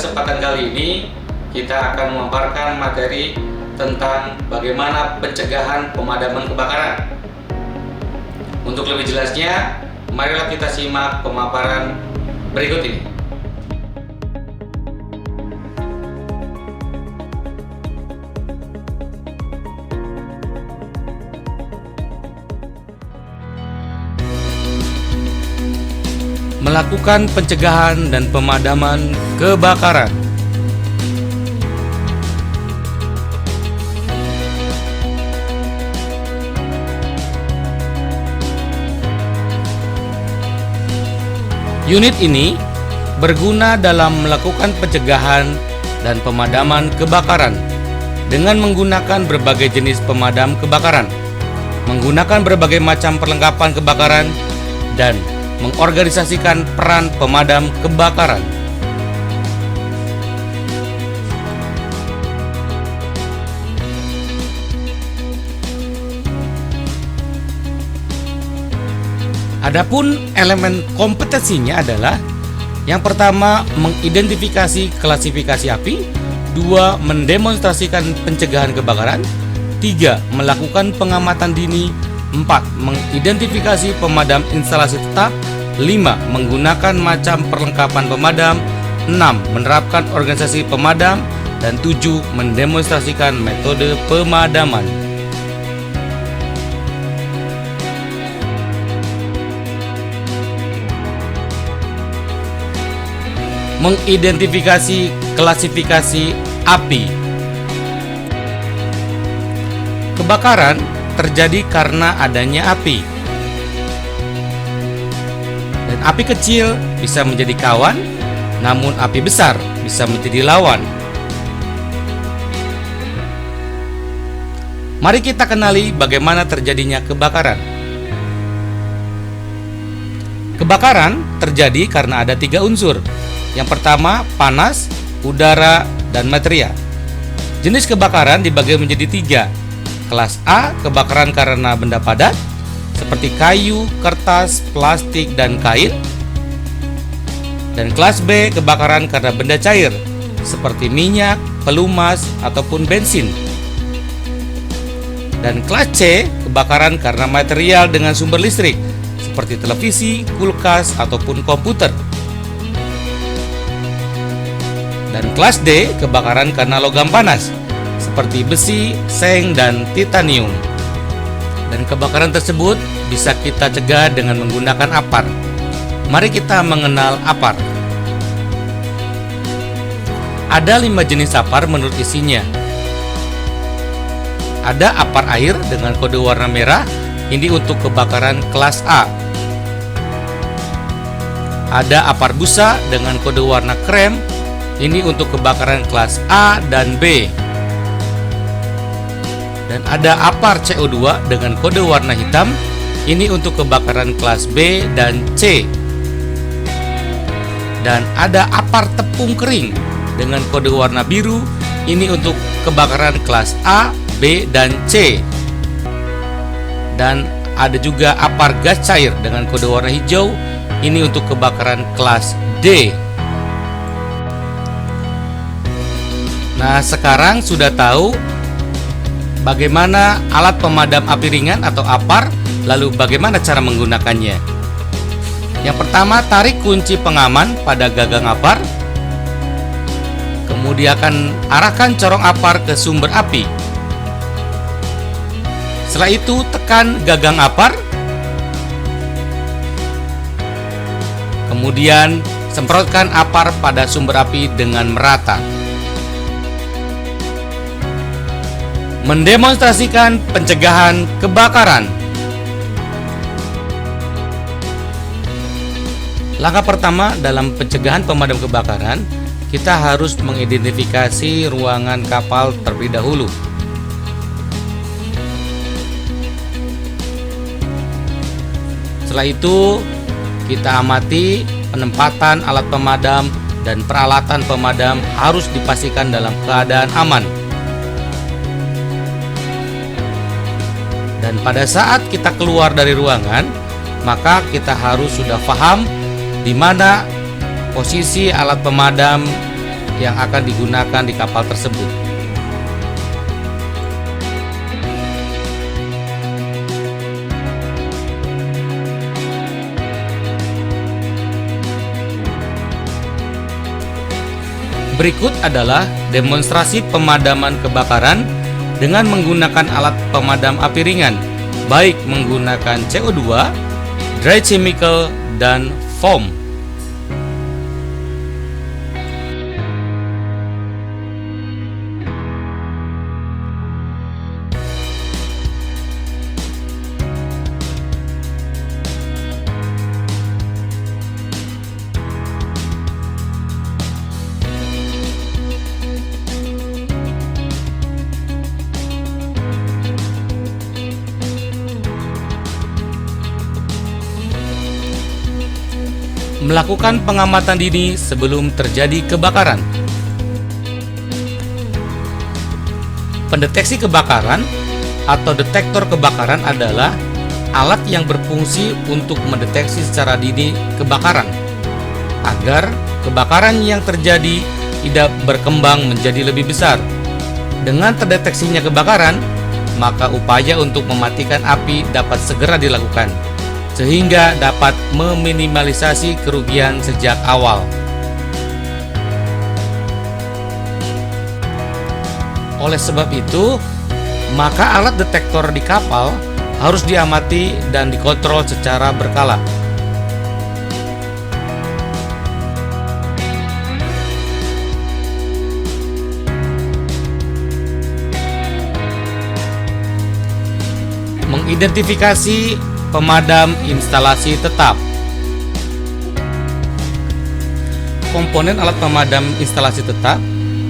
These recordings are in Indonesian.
kesempatan kali ini kita akan memaparkan materi tentang bagaimana pencegahan pemadaman kebakaran. Untuk lebih jelasnya, marilah kita simak pemaparan berikut ini. Melakukan pencegahan dan pemadaman kebakaran. Unit ini berguna dalam melakukan pencegahan dan pemadaman kebakaran dengan menggunakan berbagai jenis pemadam kebakaran, menggunakan berbagai macam perlengkapan kebakaran, dan mengorganisasikan peran pemadam kebakaran. Adapun elemen kompetensinya adalah: yang pertama, mengidentifikasi klasifikasi api; 2, mendemonstrasikan pencegahan kebakaran; 3, melakukan pengamatan dini; 4, mengidentifikasi pemadam instalasi tetap; 5, menggunakan macam perlengkapan pemadam; 6, menerapkan organisasi pemadam; dan 7, mendemonstrasikan metode pemadaman. Mengidentifikasi klasifikasi api. Kebakaran terjadi karena adanya api. Dan api kecil bisa menjadi kawan, namun api besar bisa menjadi lawan. Mari kita kenali bagaimana terjadinya kebakaran. Kebakaran terjadi karena ada 3 unsur. Yang pertama, panas, udara, dan materia. Jenis kebakaran dibagi menjadi 3. Kelas A, kebakaran karena benda padat seperti kayu, kertas, plastik, dan kain. Dan kelas B, kebakaran karena benda cair seperti minyak, pelumas, ataupun bensin. Dan kelas C, kebakaran karena material dengan sumber listrik seperti televisi, kulkas, ataupun komputer. Dan kelas D, kebakaran karena logam panas seperti besi, seng, dan titanium. Dan kebakaran tersebut bisa kita cegah dengan menggunakan apar. Mari kita mengenal apar. Ada 5 jenis apar menurut isinya. Ada apar air dengan kode warna merah, ini untuk kebakaran kelas A. Ada apar busa dengan kode warna krem, ini untuk kebakaran kelas A dan B. Dan ada apar CO2 dengan kode warna hitam, ini untuk kebakaran kelas B dan C. Dan ada apar tepung kering dengan kode warna biru, ini untuk kebakaran kelas A, B, dan C. Dan ada juga apar gas cair dengan kode warna hijau, ini untuk kebakaran kelas D. Nah, sekarang sudah tahu bagaimana alat pemadam api ringan atau apar, lalu bagaimana cara menggunakannya. Yang pertama, tarik kunci pengaman pada gagang apar. Kemudian akan arahkan corong apar ke sumber api. Setelah itu, tekan gagang apar. Kemudian semprotkan apar pada sumber api dengan merata. Mendemonstrasikan pencegahan kebakaran. Langkah pertama dalam pencegahan pemadam kebakaran, kita harus mengidentifikasi ruangan kapal terlebih dahulu. Setelah itu, kita amati penempatan alat pemadam dan peralatan pemadam harus dipastikan dalam keadaan aman. Dan pada saat kita keluar dari ruangan, maka kita harus sudah paham di mana posisi alat pemadam yang akan digunakan di kapal tersebut. Berikut adalah demonstrasi pemadaman kebakaran dengan menggunakan alat pemadam api ringan, baik menggunakan CO2, dry chemical, dan foam. Melakukan pengamatan dini sebelum terjadi kebakaran. Pendeteksi kebakaran atau detektor kebakaran adalah alat yang berfungsi untuk mendeteksi secara dini kebakaran agar kebakaran yang terjadi tidak berkembang menjadi lebih besar. Dengan terdeteksinya kebakaran, maka upaya untuk mematikan api dapat segera dilakukan, sehingga dapat meminimalisasi kerugian sejak awal. Oleh sebab itu, maka alat detektor di kapal harus diamati dan dikontrol secara berkala. Mengidentifikasi pemadam instalasi tetap. Komponen alat pemadam instalasi tetap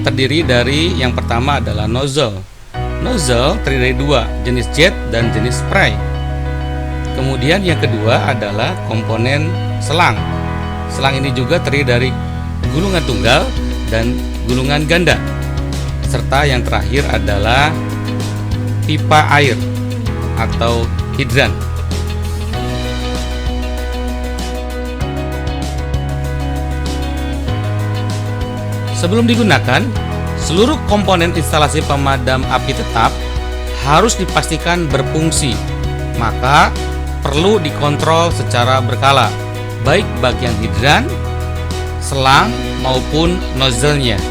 terdiri dari yang pertama adalah nozzle. Nozzle terdiri dari dua, jenis jet dan jenis spray. Kemudian yang kedua adalah komponen selang. Selang ini juga terdiri dari gulungan tunggal dan gulungan ganda. Serta yang terakhir adalah pipa air atau hidran. Sebelum digunakan, seluruh komponen instalasi pemadam api tetap harus dipastikan berfungsi, maka perlu dikontrol secara berkala, baik bagian hidran, selang, maupun nozzle-nya.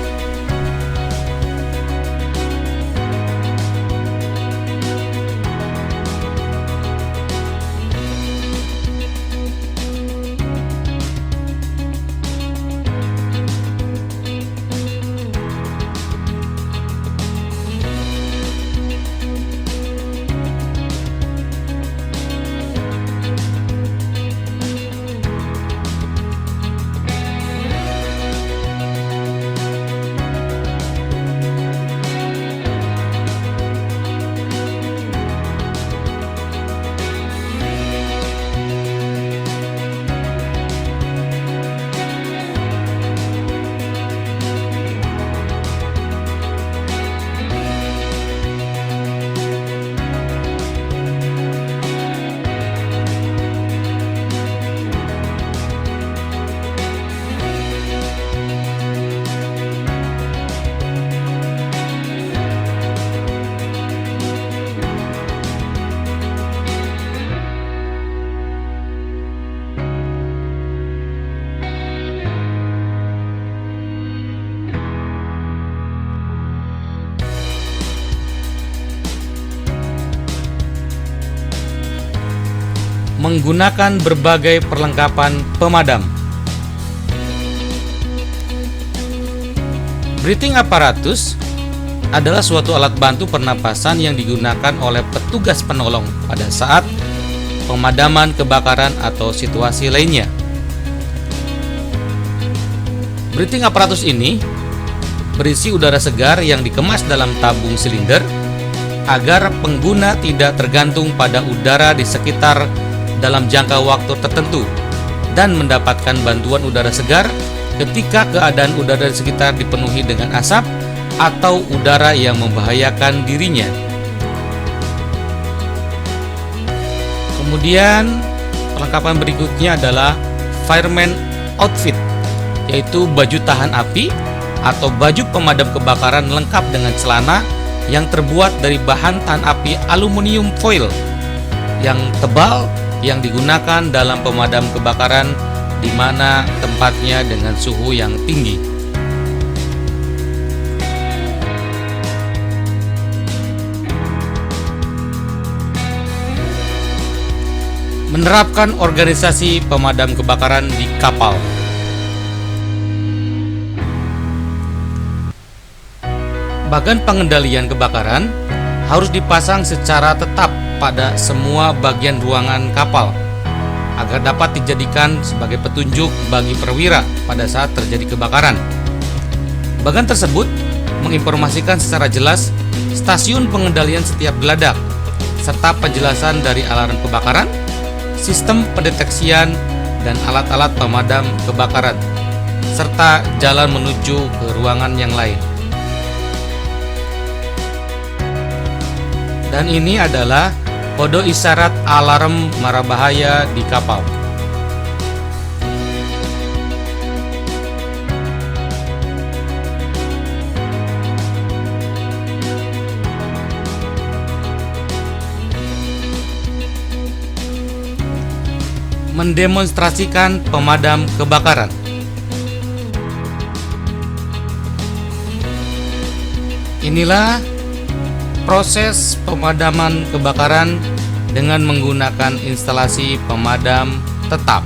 Menggunakan berbagai perlengkapan pemadam. Breathing apparatus adalah suatu alat bantu pernapasan yang digunakan oleh petugas penolong pada saat pemadaman kebakaran atau situasi lainnya. Breathing apparatus ini berisi udara segar yang dikemas dalam tabung silinder agar pengguna tidak tergantung pada udara di sekitar dalam jangka waktu tertentu dan mendapatkan bantuan udara segar ketika keadaan udara di sekitar dipenuhi dengan asap atau udara yang membahayakan dirinya. Kemudian perlengkapan berikutnya adalah fireman outfit, yaitu baju tahan api atau baju pemadam kebakaran lengkap dengan celana yang terbuat dari bahan tahan api aluminium foil yang tebal yang digunakan dalam pemadam kebakaran di mana tempatnya dengan suhu yang tinggi. Menerapkan organisasi pemadam kebakaran di kapal. Bagan pengendalian kebakaran harus dipasang secara tetap pada semua bagian ruangan kapal agar dapat dijadikan sebagai petunjuk bagi perwira pada saat terjadi kebakaran. Bagan tersebut menginformasikan secara jelas stasiun pengendalian setiap geladak, serta penjelasan dari alarm kebakaran, sistem pendeteksian, dan alat-alat pemadam kebakaran, serta jalan menuju ke ruangan yang lain. Dan ini adalah kode isyarat alarm mara bahaya di kapal. Mendemonstrasikan pemadam kebakaran. Inilah proses pemadaman kebakaran dengan menggunakan instalasi pemadam tetap.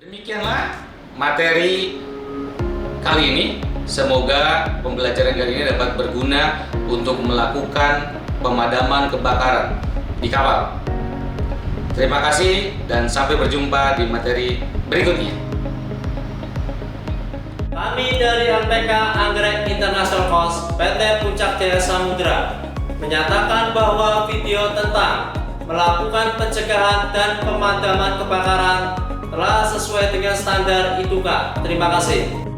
Demikianlah materi kali ini. Semoga pembelajaran kali ini dapat berguna untuk melakukan pemadaman kebakaran di kapal. Terima kasih dan sampai berjumpa di materi berikutnya. Kami dari LPK Anggrek International Coast PT Puncak Jaya Samudra menyatakan bahwa video tentang melakukan pencegahan dan pemadaman kebakaran telah sesuai dengan standar ITUKA. Terima kasih.